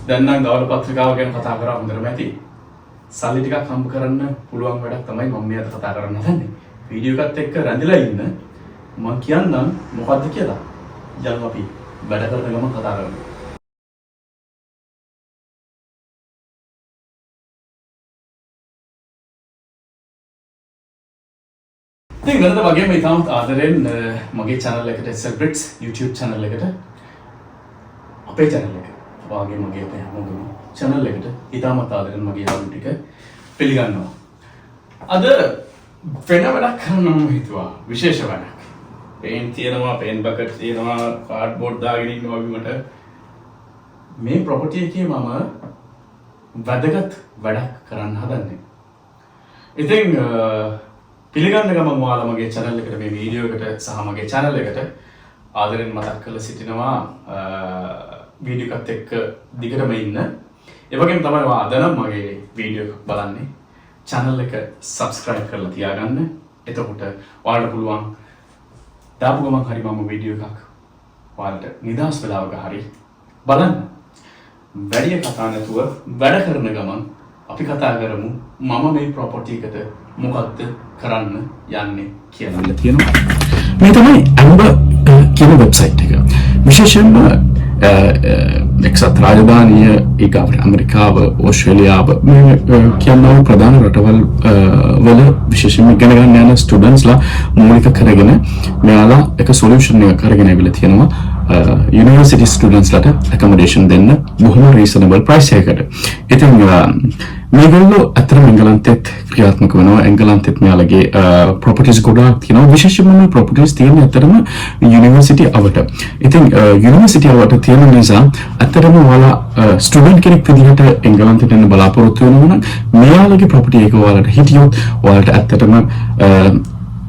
දැන් නම් දවල් පත්‍රිකාව ගැන කතා කරා හොඳටම ඇති. සල්ලි ටිකක් හම්බ කරන්න පුළුවන් වැඩක් තමයි මම මේ අද කතා කරන්න හදන්නේ. වීඩියෝ එකත් එක්ක රැඳිලා ඉන්න මම කියන්නම් මොකද්ද කියලා. යන්න අපි වැඩ කරන ගමන් කතා කරමු. ඉතින් වෙනද වගේම ඉතාමත් ආදරෙන් මගේ channel එකට Celebrits YouTube channel එකට අපේ channel එක වාගේ මගේ අපේ හැමෝගේම channel එකට ඉතාමත් ආදරෙන් මගේ යාළුවෝ ටික පිළිගන්නවා. අද වෙන වැඩක් කරන්න මම හිතුවා විශේෂ වැඩක්. පේන් තියෙනවා, පේන් බකට් තියෙනවා, කාඩ්බෝඩ් දාගෙන ඉන්නවා වගේමට මේ ප්‍රොපර්ටි එකේ මම වැදගත් වැඩක් කරන්න හදන්නේ. ඉතින් පිළිගන්න ගමන් ඔයාලා මගේ channel එකට මේ වීඩියෝ එකට සහ මගේ channel එකට ආදරෙන් මතක් කරලා සිටිනවා වීඩියෝ එකත් එක්ක දිගටම ඉන්න. ඒ වගේම තමයි ඔයා අද නම් මගේ වීඩියෝ එක බලන්නේ channel එක subscribe කරලා තියාගන්න. එතකොට ඔයාලට පුළුවන් දාපු ගමන් හරි මම වීඩියෝ එකක් ඔයාලට නිදහස් වෙලාවක හරි බලන්න. වැඩි කතා නැතුව වැඩ කරන ගමන් අපි කතා කරමු මම මේ ප්‍රොපර්ටි එකට මොකක්ද කරන්න යන්නේ කියලා තියෙනවා. මේ තමයි Amber කියන වෙබ්සයිට් එක. විශේෂයෙන්ම එක්සත් රාජධානිය ඒක ඇමරිකාව, ඕස්ට්‍රේලියාව මේ කියන ප්‍රධාන රටවල් වල විශේෂයෙන්ම ඉගෙන ගන්න යන ස්ටුඩන්ට්ස්ලා මූලික කරගෙන මෙයාලා එක සොලියුෂන් එකක් අරගෙන ඇවිල්ලා තියෙනවා. යුනිවර්සිටි ස්ටුඩන්ට්ස්ලාට accommodation දෙන්න බොහොම reasonable price එකකට. ඉතින් මේගොල්ලෝ අතරම එංගලන්තෙත් ක්‍රියාත්මක වෙනවා. එංගලන්තෙත් මෙයාලගේ properties ගොඩාක් තියෙනවා. විශේෂයෙන්ම මේ properties තියෙන අතරම යුනිවර්සිටි අවට. ඉතින් යුනිවර්සිටි අවට තියෙන නිසා අතරම ඔයාලා ස්ටුඩන්ට් කෙනෙක් විදිහට එංගලන්තෙට එන්න බලාපොරොත්තු වෙනවා නම් මෙයාලගේ property එක ඔයාලට හිටියොත් ඔයාලට ඇත්තටම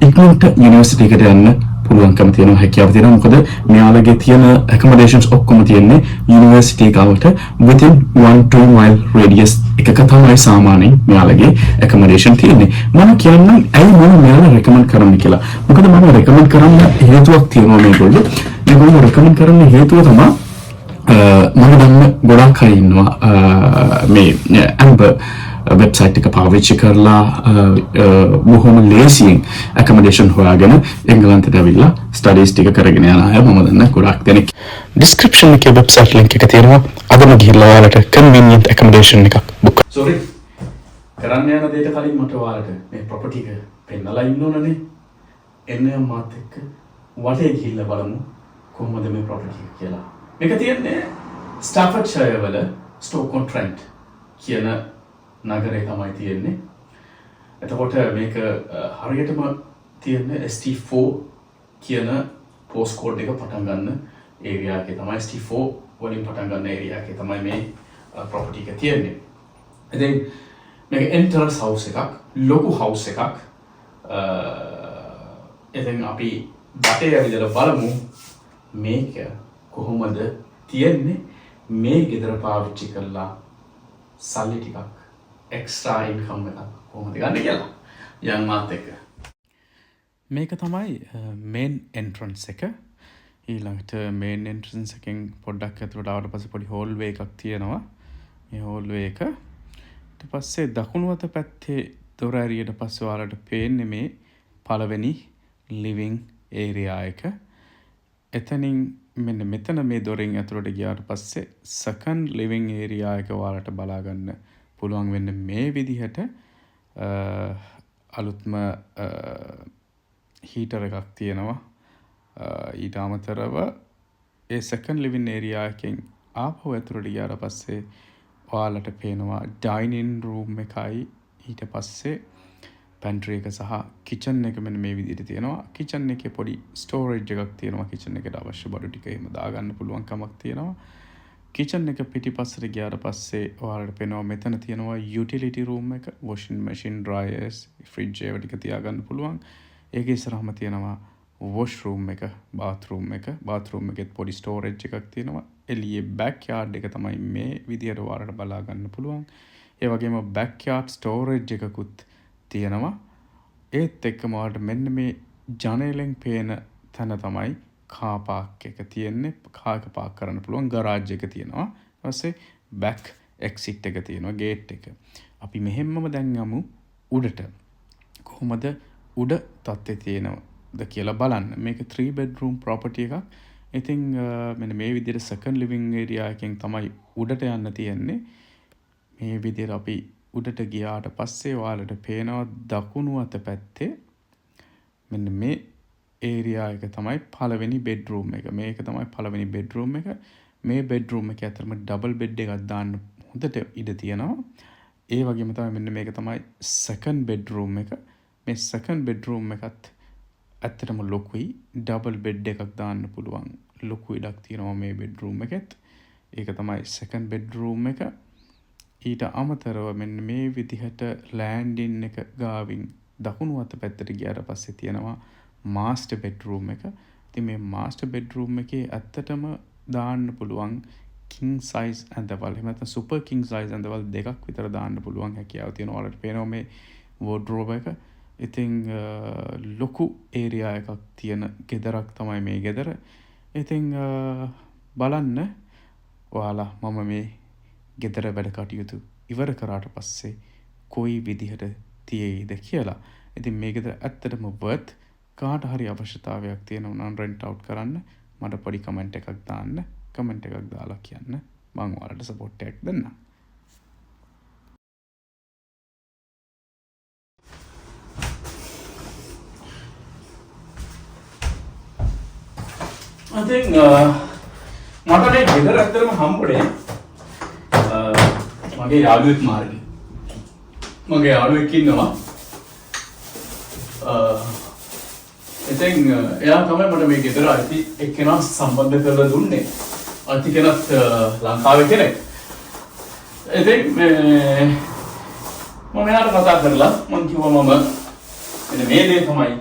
ඉක්මනට යුනිවර්සිටි එකට යන්න පුළුවන්කම තියෙනවා, හැකියාව තියෙනවා. මොකද මෙයාලගේ තියෙන accommodations ඔක්කොම තියෙන්නේ යුනිවර්සිටි එකකට within 1-2 mile radius එකක තමයි සාමාන්‍යයෙන් මෙයාලගේ accommodation තියෙන්නේ. මම කියන්නම් ඇයි මම මෙයාලා recommend කරන්නේ කියලා. මොකද මම recommend කරන්න හේතුවක් තියෙනවා. මේගොල්ලෝ recommend කරන්න හේතුව තමයි මම දන්න ගොඩක් අය ඉන්නවා මේ Amber වෙබ්සයිට් එක පාවිච්චි කරලා බොහොම ලේසියෙන් accommodation හොයාගෙන එංගලන්තයට ඇවිල්ලා ස්ටඩීස් ටික කරගෙන යන අය මම දන්න ගොඩක් දෙනෙක්. description එකේ වෙබ්සයිට් link එක තියෙනවා. අදම ගිහිල්ලා ඔයාලට convenient accommodation එකක් book කරන්න. sorry කරන්න යන දෙයට කලින් මට ඔයාලට මේ property එක පෙන්නලා ඉන්න ඕනනේ. එන්න මාත් එක්ක වටේ ගිහිල්ලා බලමු කොහොමද මේ property එක කියලා. මේක තියෙන්නේ ස්ටැෆර්ඩ්ෂයර් වල ස්ටෝක්-ඔන්-ට්‍රෙන්ට් කියන නගරේ තමයි තියෙන්නේ. එතකොට මේක හරියටම තියෙන්නේ ST4 කියන පෝස්ට් කෝඩ් එක පටන් ගන්න ඒරියා එකේ තමයි ST4 වලින් පටන් ගන්න ඒරියා එකේ තමයි මේ ප්‍රොපර්ටි එක තියෙන්නේ. ඉතින් මේක එන්ටරන්ස් හවුස් එකක්, ලොකු හවුස් එකක්. ඉතින් අපි වටේ ඇවිදලා බලමු මේක කොහොමද තියෙන්නේ. මේ ගෙදර පාවිච්චි කරලා සල්ලි ටිකක් extra income එකක් කොහොමද ගන්න කියලා. යන් මාත් එක්ක. මේක තමයි main entrance එක. ඊළඟට main entrance එකෙන් පොඩ්ඩක් ඇතුළට ආවට පස්සේ පොඩි hallway එකක් තියෙනවා. මේ hallway එක ඊට පස්සේ දකුණු අත පැත්තේ දොර ඇරියට පස්සේ ඔයාලට පේන්නේ මේ පළවෙනි living area එක. එතනින් මෙන්න මෙතන මේ දොරෙන් ඇතුළට ගියාට පස්සේ second living area එක ඔයාලට බලා ගන්න පුළුවන් වෙන්නේ මේ විදිහට. අලුත්ම හීටර් එකක් තියෙනවා. ඊට අමතරව ඒ second living area එකෙන් ආපහු ඇතුළට ගියාට පස්සේ ඔයාලට පේනවා dining room එකයි ඊට පස්සේ pantry එක සහ kitchen එක මෙන්න මේ විදිහට තියෙනවා. kitchen එකේ පොඩි storage එකක් තියෙනවා. kitchen එකට අවශ්‍ය බඩු ටික එහෙම දාගන්න පුළුවන් කමක් තියෙනවා. kitchen එක පිටිපස්සට ගියාට පස්සේ ඔයාලට පේනවා මෙතන තියෙනවා utility room එක, washing machine, dryers, fridge ඒවා ටික තියාගන්න පුළුවන්. ඒකේ ඉස්සරහම තියෙනවා washroom එක, bathroom එක. bathroom එකෙත් පොඩි storage එකක් තියෙනවා. එළියේ backyard එක තමයි මේ විදිහට ඔයාලට බලා ගන්න පුළුවන්. ඒ වගේම backyard storage එකකුත් තියෙනවා. ඒත් එක්කම ඔයාලට මෙන්න මේ ජනේලෙන් පේන තැන තමයි කාර් පාක් එක තියෙන්නේ. කාර් එක පාක් කරන්න පුළුවන් ගරාජ් එක තියෙනවා. ඊට පස්සේ බැක් එක්සිට් එක තියෙනවා ගේට් එක. අපි මෙහෙම්මම දැන් යමු උඩට. කොහොමද උඩ තත්ත්වය තියෙනවද කියලා බලන්න. මේක 3 bedroom property එකක්. ඉතින් මෙන්න මේ විදිහට second living area එකෙන් තමයි උඩට යන්න තියෙන්නේ. මේ විදිහට අපි උඩට ගියාට පස්සේ ඔයාලට පේනවා දකුණු අත පැත්තේ මෙන්න මේ ඒරියා එක තමයි පළවෙනි බෙඩ්රූම් එක. මේක තමයි පළවෙනි බෙඩ්රූම් එක. මේ බෙඩ්රූම් එකේ ඇත්තටම ඩබල් බෙඩ් එකක් දාන්න හොඳට ඉඩ තියෙනවා. ඒ වගේම තමයි මෙන්න මේක තමයි සෙකන්ඩ් බෙඩ්රූම් එක. මේ සෙකන්ඩ් බෙඩ්රූම් එකත් ඇත්තටම ලොකුයි. ඩබල් බෙඩ් එකක් දාන්න පුළුවන් ලොකු ඉඩක් තියෙනවා මේ බෙඩ්රූම් එකෙත්. ඒක තමයි සෙකන්ඩ් බෙඩ්රූම් එක. ඊට අමතරව මෙන්න මේ විදිහට ලෑන්ඩින් එක ගාවින් දකුණු අත පැත්තට ගියාට පස්සේ තියෙනවා මාස්ටර් බෙඩ්රූම් එක. ඉතින් මේ මාස්ටර් බෙඩ්රූම් එකේ ඇත්තටම දාන්න පුළුවන් කිං සයිස් ඇඳවල්. එහෙම නැත්නම් සුපර් කිං සයිස් ඇඳවල් දෙකක් විතර දාන්න පුළුවන් හැකියාව තියෙනවා. ඔයාලට පේනවා මේ වෝඩ්‍රෝබ් එක. ඉතින් ලොකු ඒරියා එකක් තියෙන ගෙදරක් තමයි මේ ගෙදර. ඉතින් බලන්න ඔයාලා මම මේ ගෙදර වැඩ කටයුතු ඉවර කරාට පස්සේ කොයි විදිහට තියෙයිද කියලා. ඉතින් මේ ගෙදර ඇත්තටම worth. කාට හරි අවශ්‍යතාවයක් තියෙනවා නම් රෙන්ට් අවුට් කරන්න මට පොඩි කමෙන්ට් එකක් දාන්න. කමෙන්ට් එකක් දාලා කියන්න. මම ඔයාලට සපෝට් එකක් දෙන්නම්. I think මට මේ ගෙදර ඇත්තටම හම්බුනේ මගේ යාළුවෙක් මාර්ගේ. මගේ යාළුවෙක් ඉන්නවා. ඉතින් එයා තමයි මට මේ ගෙදර අයිති එක්කෙනා සම්බන්ධ කරලා දුන්නේ. අයිති කෙනත් ලංකාවේ කෙනෙක්. ඉතින් මම එයාට කතා කරලා මම කිව්වා මම මෙන්න මේ දේ තමයි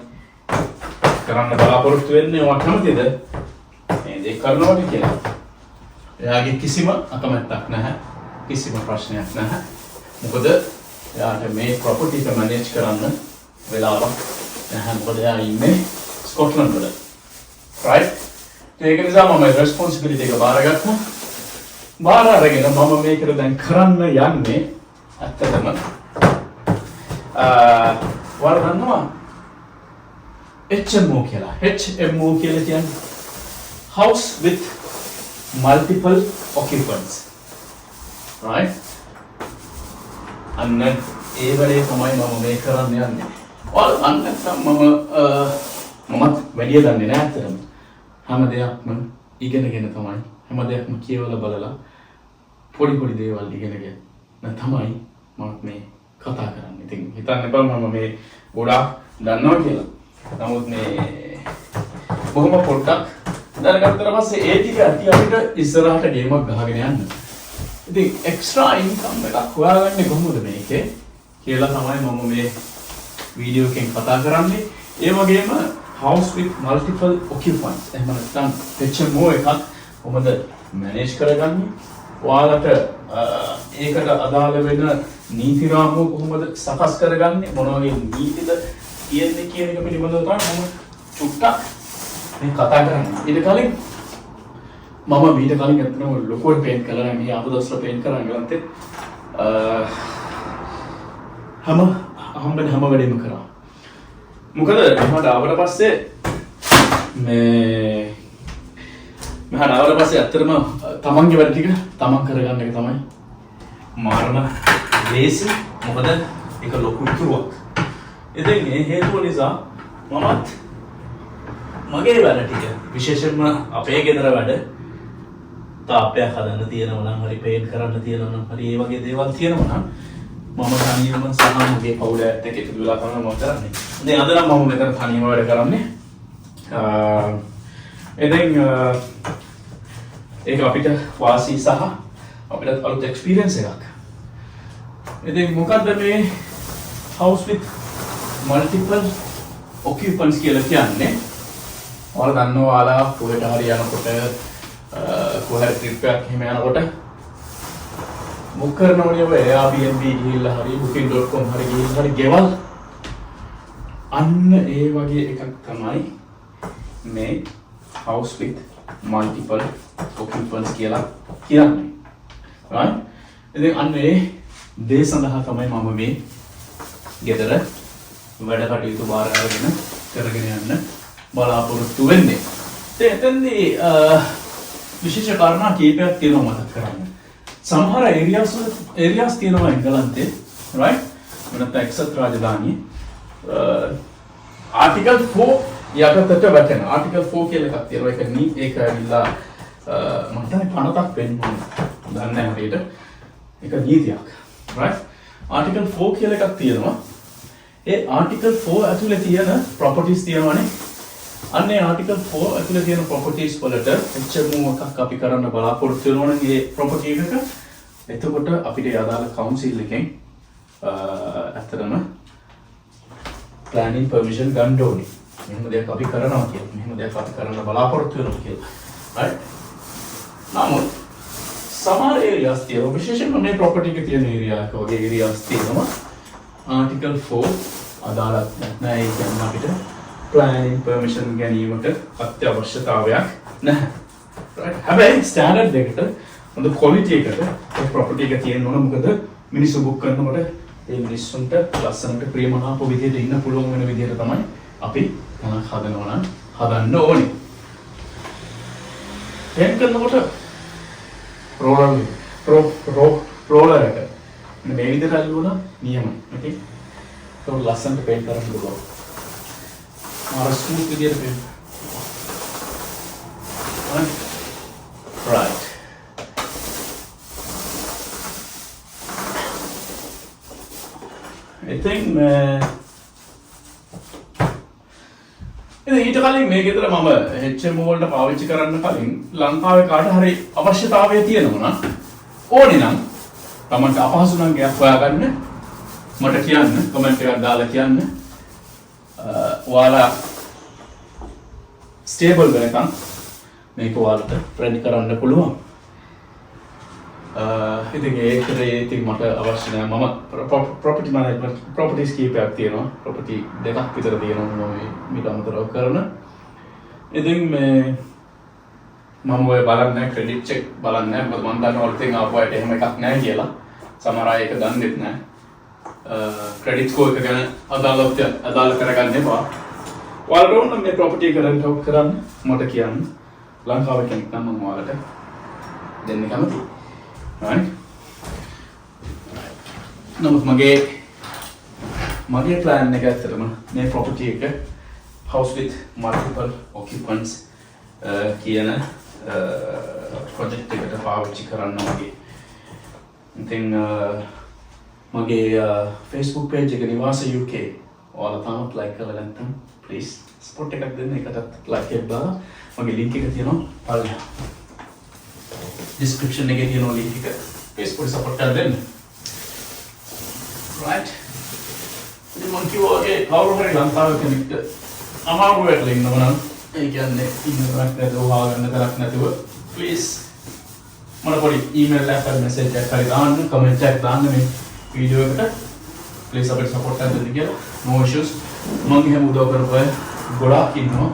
කරන්න බලාපොරොත්තු වෙන්නේ. ඔයා කැමතිද මේ දේ කරනවද කියලා? එයාගේ කිසිම අකමැත්තක් නැහැ. කිසිම ප්‍රශ්නයක් නැහැ. මොකද එයාට මේ ප්‍රොපර්ටි එක මැනේජ් කරන්න වෙලාවක් නැහැ. මොකද එයා ඉන්නේ ස්කොට්ලන්ඩ් වල. රයිට්? ඒක නිසා මම රෙස්පොන්සිබිලිටි එක බාරගත්තා. බාර අරගෙන මම මේකට දැන් කරන්න යන්නේ ඇත්තටම ඔයාලා දන්නවා HMO කියලා. HMO කියලා කියන්නේ house with multiple occupants. Right? අන්න ඒ වලේ තමයි මම මේ කරන්න යන්නේ. ඔයාලා අන්න මමත් වැඩි දන්නේ නැහැ අතරම. හැම දෙයක්ම ඉගෙනගෙන තමයි හැම දෙයක්ම කියවලා බලලා පොඩි පොඩි දේවල් ඉගෙනගෙන තමයි මම මේ කතා කරන්නේ. ඉතින් හිතන්න එපා මම මේ ගොඩාක් දන්නවා කියලා. නමුත් මේ බොහොම පොඩ්ඩක් දැනගත්තට පස්සේ ඒ ටික අපිට ඉස්සරහට ගේමක් ගහගෙන යන්න. ඉතින් එක්ස්ට්‍රා ඉන්කම් එකක් හොයාගන්නේ කොහොමද මේකේ කියලා තමයි මම මේ වීඩියෝ එකෙන් කතා කරන්නේ. ඒ වගේම house with multiple occupants එහෙම නැත්නම් HMO එකක් කොහොමද මැනේජ් කරගන්නේ? ඔයාලට ඒකට අදාළ වෙන නීති රාමුව කොහොමද සකස් කරගන්නේ? මොන වගේ නීතිද කියන්නේ කියන එක පිළිබඳව තමයි මම චුට්ටක් මේ කතා කරන්නේ. ඊට කලින් මම ඊට කලින් අතනම ලොකුවට පේන්ට් කළා. මේ ආපු දවස්වල පේන්ට් කරා ගලන්තේ හැම වෙලෙම කරා. මොකද මම ආවට පස්සේ මෙහාට ආවට පස්සේ ඇත්තටම තමන්ගේ වැඩ ටික තමන් කරගන්න එක තමයි මාරම ලේසි. මොකද ඒක ලොකු ඉතුරුවක්. ඉතින් ඒ හේතුව නිසා මමත් මගේ වැඩ ටික විශේෂයෙන්ම අපේ ගෙදර වැඩ තාප්පයක් හදන්න තියෙනවා නම් හරි පේන්ට් කරන්න තියෙනවා නම් හරි ඒ වගේ දේවල් තියෙනවා නම් මම තනියම සහ මගේ පවුල ඇත්ත එකතු වෙලා තමයි මම කරන්නේ. ඉතින් අද නම් මම මෙතන තනියම වැඩ කරන්නේ. ඉතින් ඒක අපිට වාසි සහ අපිට අලුත් එක්ස්පීරියන්ස් එකක්. ඉතින් මොකද්ද මේ house with multiple occupants කියලා කියන්නේ? ඔයාලා දන්නවා ඔයාලා කොහෙට හරි යනකොට කොහේ ට්‍රිප් එකක් එහෙම යනකොට බුක් කරනවනේ ඔය Airbnb ගිහිල්ලා හරි booking.com හරි ගිහිල්ලා හරි ගෙවල් අන්න ඒ වගේ එකක් තමයි මේ house with multiple occupants කියලා කියන්නේ. right? ඉතින් අන්න ඒ දේ සඳහා තමයි මම මේ ගෙදර වැඩ කටයුතු බාර අරගෙන කරගෙන යන්න බලාපොරොත්තු වෙන්නේ. එතෙන්දී විශේෂ කාරණා කීපයක් තියෙනවා මතක් කරගන්න. සමහර ඒරියාස් තියෙනවා එංගලන්තේ, right? වෙනත් එක්සත් රාජධානියේ ආටිකල් 4 යටතට වැටෙන ආටිකල් 4 කියලා එකක් තියෙනවා. ඒක ඇවිල්ලා මම හිතන්නේ 50ක් වෙන්න ඕනේ. දන්නේ නැහැ හරියට. ඒක නීතියක්. right? ආටිකල් 4 කියලා එකක් තියෙනවා. ඒ ආටිකල් 4 ඇතුලේ තියෙන ප්‍රොපර්ටිස් තියෙනවානේ. අන්නේ ආටිකල් 4 ඇතුලේ තියෙන ප්‍රොපර්ටිස් වලට HMO එකක් අපි කරන්න බලාපොරොත්තු වෙනවනේ මේ ප්‍රොපර්ටි එකක. එතකොට අපිට අදාළ කවුන්සිල් එකෙන් ඇත්තටම planning permission ගන්න ඕනේ. මෙහෙම දෙයක් අපි කරනවා කියලා. මෙහෙම දෙයක් අපි කරන්න බලාපොරොත්තු වෙනවා කියලා. right? නමුත් සමහර ඒරියාස් තියෙනවා විශේෂයෙන්ම මේ ප්‍රොපර්ටි එක තියෙන ඒරියා එක වගේ ඒරියාස් තියෙනවා ආටිකල් 4 අදාළත් නැහැ. ඒ කියන්නේ අපිට planning permission ගැනීමට අත්‍යවශ්‍යතාවයක් නැහැ. right? හැබැයි ස්ටෑන්ඩඩ් එකට හොඳ quality එකට ඒ ප්‍රොපර්ටි එක තියෙන්න ඕන. මොකද මිනිස්සු බුක් කරනකොට ඒ මිනිස්සුන්ට ලස්සනට ප්‍රියමනාප විදිහට ඉන්න පුළුවන් වෙන විදිහට තමයි අපි මොනක් හදනවා නම් හදන්න ඕනේ. එහෙම කරනකොට රෝලර් එක මේ විදිහට අල්ලුවොත් නියමයි. okay? ඒක ලස්සනට පේන්ට් කරන්න පුළුවන්. මාර ස්මූත් විදිහට පේන්ට්. right. ඉතින් ඊට කලින් මේ ගෙදර මම HMO වලට පාවිච්චි කරන්න කලින් ලංකාවේ කාට හරි අවශ්‍යතාවය තියෙනවා නම් ඕනේ නම් කමෙන්ට් අපහසු නම් ගෑප් හොයාගන්න මට කියන්න කමෙන්ට් එකක් දාලා කියන්න ඔයාලා ස්ටේබල් වෙනකන් මේක ඔයාලට ට්‍රෙන්ඩ් කරන්න පුළුවන්. ඉතින් ඒකට මට අවශ්‍ය නැහැ. මම property management properties කීපයක් තියෙනවා. property දෙකක් විතර තියෙනවා මම මේක අමතරව කරන. ඉතින් මම ඔය බලන්නේ credit check බලන්නේ. මොකද මම දන්නවා ඔලුතෙන් ආපු අයට එහෙම එකක් නැහැ කියලා. සමහර අය ඒක දන්නෙත් නැහැ. credit score එක ගැන අදාළ කරගන්න එපා. ඔයාලට ඕන මේ property එක rent out කරන්න මට කියන්න. ලංකාවේ කෙනෙක් නම් මම ඔයාලට දෙන්න කැමතියි. right? නමුත් මගේ plan එක ඇත්තටම මේ property එක house with multiple occupants කියන project එකට පාවිච්චි කරන්න වගේ. ඉතින් මගේ Facebook page එක නිවාස UK ඔයාලා තාමත් like කරලා නැත්නම් please support එකක් දෙන්න. ඒකටත් like එකක් දාලා මගේ link එක තියෙනවා බලන්න. description එකේ තියෙන link එක Facebook support කරලා දෙන්න. right? ඉතින් මම කිව්වා ඒ කවුරු හරි ලංකාවේ කෙනෙක්ට අමාරු වෙලා ඉන්නවා නම් ඒ කියන්නේ ඉන්නවක් නැතුව හොයාගන්න තරක් නැතුව please මට පොඩි email එකක් හරි message එකක් හරි දාන්න comment එකක් දාන්න මේ වීඩියෝ එකට please අපිට support කරලා දෙන්න කියලා. no issues. මම එහෙම උදව් කරපුවා ගොඩාක් ඉන්නවා.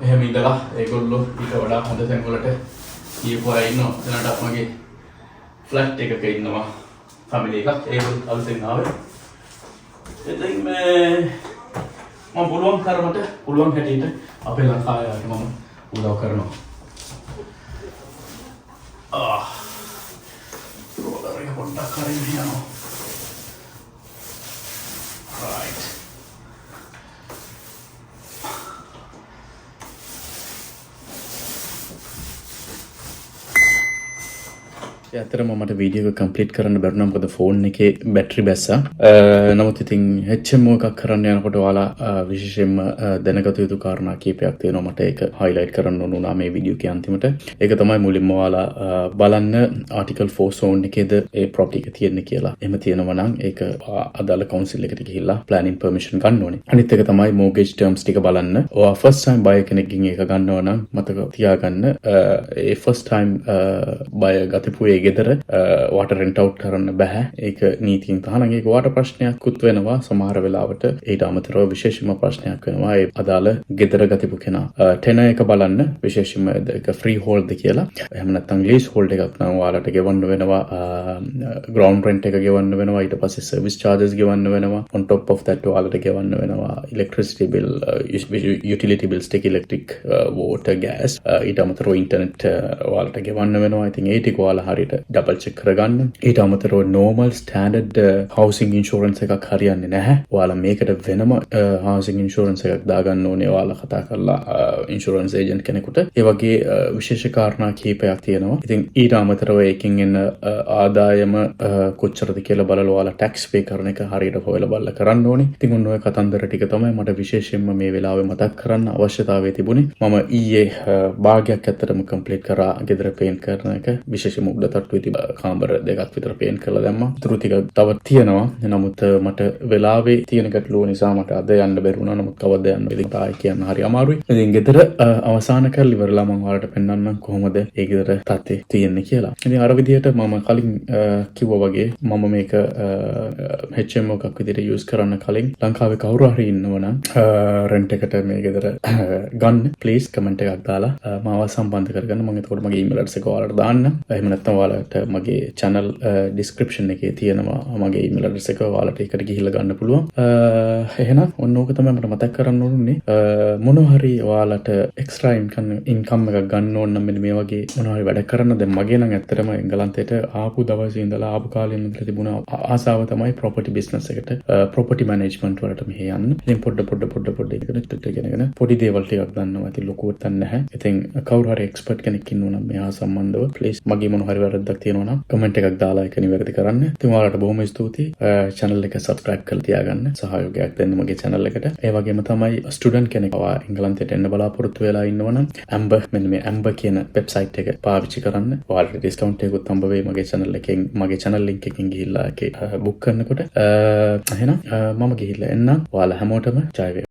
එහෙම ඉඳලා ඒගොල්ලෝ ඊට වඩා හොඳ තැන් වලට ගියපු අය ඉන්නවා. එතනට මගේ ෆ්ලැට් එකක ඉන්නවා ෆැමිලි එකක්. ඒගොල්ලෝ අලුතෙන් ආවේ. ඉතින් මම පුළුවන් හැටියට අපේ ලංකාවේ මම උදව් කරනවා. රෝලර් එක පොඩ්ඩක් හරියට යනවා. right. ඇත්තටම මට වීඩියෝ එක කම්ප්ලීට් කරන්න බැරුණා මොකද ෆෝන් එකේ බැටරි බැස්සා. නමුත් ඉතින් HMO එකක් කරන්න යනකොට ඔයාලා විශේෂයෙන්ම දැනගත යුතු කාරණා කීපයක් තියෙනවා. මට ඒක highlight කරන්න ඕන වුණා මේ වීඩියෝ එකේ අන්තිමට. ඒක තමයි මුලින්ම ඔයාලා බලන්න ආටිකල් 4 zone එකේද ඒ property එක තියෙන්නේ කියලා. එහෙම තියෙනවා නම් ඒක අදාළ council එකට ගිහිල්ලා planning permission ගන්න ඕනේ. අනිත් එක තමයි mortgage terms ටික බලන්න. ඔයා first time buyer කෙනෙක්ගෙන් ඒක ගන්නවා නම් මතක තියාගන්න ඒ first time buyer ගතපු ඔයාගේ ගෙදර වාට රෙන්ට් අවුට් කරන්න බෑ. ඒක නීතියෙන් තහනම්. ඒක වාට ප්‍රශ්නයක්කුත් වෙනවා සමහර වෙලාවට. ඊට අමතරව විශේෂම ප්‍රශ්නයක් වෙනවා ඒ අදාළ ගෙදර ගතිපු කෙනා. ටෙනර් එක බලන්න විශේෂම ඒක ෆ්‍රී හෝල්ඩ්ද කියලා. එහෙම නැත්නම් ලීස් හෝල්ඩ් එකක් නම් ඔයාලට ගෙවන්න වෙනවා. ග්‍රවුන්ඩ් රෙන්ට් එක ගෙවන්න වෙනවා. ඊට පස්සේ සර්විස් චාර්ජස් ගෙවන්න වෙනවා. on top of that ඔයාලට ගෙවන්න වෙනවා electricity bill, utility bills ටික electric, water, gas, ඊට අමතරව internet ඔයාලට ගෙවන්න වෙනවා. ඉතින් ඒ ටික ඔයාලා හරියට double check කරගන්න. ඊට අමතරව normal standard housing insurance එකක් හරියන්නේ නැහැ. ඔයාලා මේකට වෙනම housing insurance එකක් දාගන්න ඕනේ. ඔයාලා කතා කරලා insurance agent කෙනෙකුට. ඒ වගේ විශේෂ කාරණා කීපයක් තියෙනවා. ඉතින් ඊට අමතරව ඒකෙන් එන ආදායම කොච්චරද කියලා බලලා ඔයාලා tax pay කරන එක හරියට හොයලා බලලා කරන්න ඕනේ. ඉතින් ඔන්න ඔය කතන්දර ටික තමයි මට විශේෂයෙන්ම මේ වෙලාවේ මතක් කරන්න අවශ්‍යතාවය තිබුණේ. මම ඊයේ භාගයක් ඇත්තටම කම්ප්ලීට් කරා ගෙදර පේන්ට් කරන එක. විශේෂයෙන්ම උඩ තට්ටුවේ තිබ්බ කාමර දෙකක් විතර පේන්ට් කරලා දැම්මා. ඊටු ටික තව තියෙනවා. නමුත් මට වෙලාවේ තියෙන ගැටලුව නිසා මට අද යන්න බැරි වුණා. නමුත් කවද්ද යන්න ඉතින් තායි කියන්න හරි අමාරුයි. ඉතින් ගෙදර අවසන් කරලා ඉවරලා මම ඔයාලට පෙන්නන්නම් කොහොමද ඒ ගෙදර තත්ත්වය තියෙන්නේ කියලා. ඉතින් අර විදිහට මම කලින් කිව්වා වගේ මම මේක HMO එකක් විදිහට යූස් කරන්න කලින් ලංකාවේ කවුරු හරි ඉන්නවනම් රෙන්ට් එකට මේ ගෙදර ගන්න ප්ලීස් කමෙන්ට් එකක් දාලා මාව සම්බන්ධ කරගන්න. මම එතකොට මගේ ඊමේල් ඇඩ්‍රස් එක ඔයාලට දාන්න. එහෙම නැත්නම් ඔයාලට මගේ channel description එකේ තියෙනවා මගේ ඊමේල් ඇඩ්‍රස් එක. ඔයාලට ඒකට ගිහිල්ලා ගන්න පුළුවන්. එහෙනම් ඔන්න ඕක තමයි මට මතක් කරන්න ඕනේ. මොනවා හරි ඔයාලට එක්ස්ට්‍රා ඉන්කම් එකක් ගන්න ඕන නම් මෙන්න මේ වගේ මොනවා හරි වැඩ කරන්න. දැන් මගේ නම් ඇත්තටම එංගලන්තයට ආපු දවසේ ඉඳලා ආපු කාලේ ඉඳලා තිබුණ ආසාව තමයි property business එකට property management වලට මෙහෙ යන්න. ඉතින් පොඩ්ඩ ඉගෙන පොඩි දේවල් ටිකක් දන්නවා. ඉතින් ලොකුවට දන්නේ නැහැ. ඉතින් කවුරු හරි එක්ස්පර්ට් කෙනෙක් ඉන්නවා නම් මෙහා සම්බන්ධව ප්ලීස් මගේ මොනවා හරි වැරද්දක් තියෙනවා නම් කමෙන්ට් එකක් දාලා ඒක නිවැරදි කරන්න. ඉතින් ඔයාලට බොහොම ස්තුතියි. channel එක subscribe කරලා තියාගන්න. සහයෝගයක් දෙන්න මගේ channel එකට. ඒ වගේම තමයි ස්ටුඩන්ට් කෙනෙක් එංගලන්තයට එන්න බලාපොරොත්තු වෙලා ඉන්නවනම් Amber මෙන්න මේ Amber කියන වෙබ්සයිට් එක පාවිච්චි කරන්න. ඔයාලට ඩිස්කවුන්ට් එකකුත් හම්බ වෙයි මගේ channel එකෙන්. මගේ channel link එකකින් ගිහිල්ලා ඒක බුක් කරනකොට. එහෙනම් මම ගිහිල්ලා එන්නම්. ඔයාලා හැමෝටම ජය වේවා.